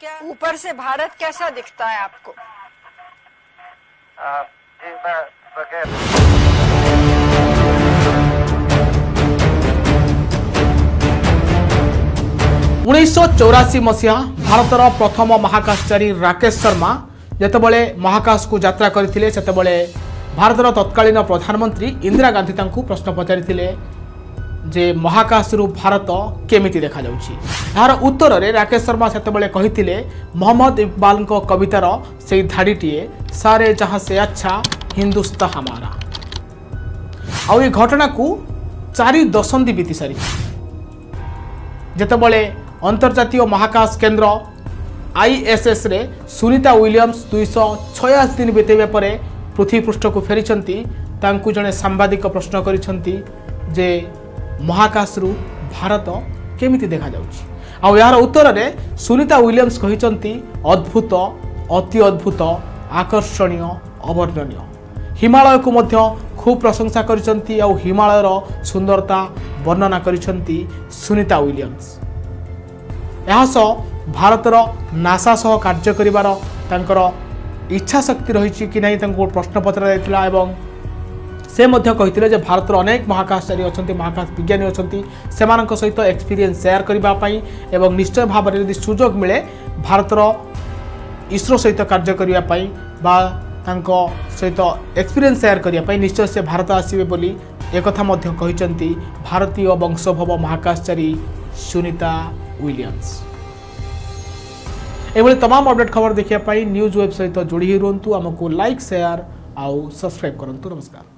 क्या ऊपर से भारत कैसा दिखता है आपको? जी मैं बगैर 1984 मसीहा भारतर प्रथम महाकाशचारी राकेश शर्मा जितेबाला महाकाश को यात्रा करते सेतेबाला भारतर तत्कालीन प्रधानमंत्री इंदिरा गांधी तांकु प्रश्न पचारि जे महाकाश रु भारत केमिति देखा जाउछि। यार उत्तर रे राकेश शर्मा सेतेबाला कहिथिले मोहम्मद इकबाल को कवितार से धाड़ीटीए सारे जहां से अच्छा हिंदुस्तान हमारा। आउ ये घटना को 4 दशंधि बीती सारी जेतेबाला अंतर्जातीय महाकाश केन्द्र ISS रे सुनीता विलियम्स 286 दिन बीतेबा पर पृथ्वी पृष्ठ को फेरिचंती तांकु जने सांबादिक प्रश्न करिसंती जे महाकाश रु भारत केमिति देखा जाउछि। आ यार उत्तर रे सुनीता विलियम्स कहिसंती अद्भुत अति अद्भुत आकर्षणीय अवर्णनीय। हिमालय को मध्य खूब प्रशंसा करिसंती आ हिमालयर सुंदरता वर्णना करिसंती सुनीता विलियम्स। यह भारतर नासा सह कार्य करिवार तांकर इच्छा शक्ति रही कि नहीं तांको प्रश्न पचरा जायतिला एवं से मध्य कहिथिले जे भारतर अनेक महाकाशचारी अछंती महाकाश विज्ञानी अछंती सेमानक सहित एक्सपीरियंस शेयर करिबा पई एवं निश्चय भाव में यदि सुजोग मिले भारतर इसरो सहित कार्य करिबा पई बा तांको सहित एक्सपीरियंस शेयर करिबा पई निश्चय से भारत आसीबे बोली एकथा मध्य कहिसंती भारतीय वंशोद्भव महाकाशचारी सुनीता विलियम्स। एभली तमाम अपडेट खबर देखिया पाई न्यूज वेब सहित जोड़ी ही रुहतु। आमको लाइक शेयर आउ सब्सक्राइब करंतु। नमस्कार।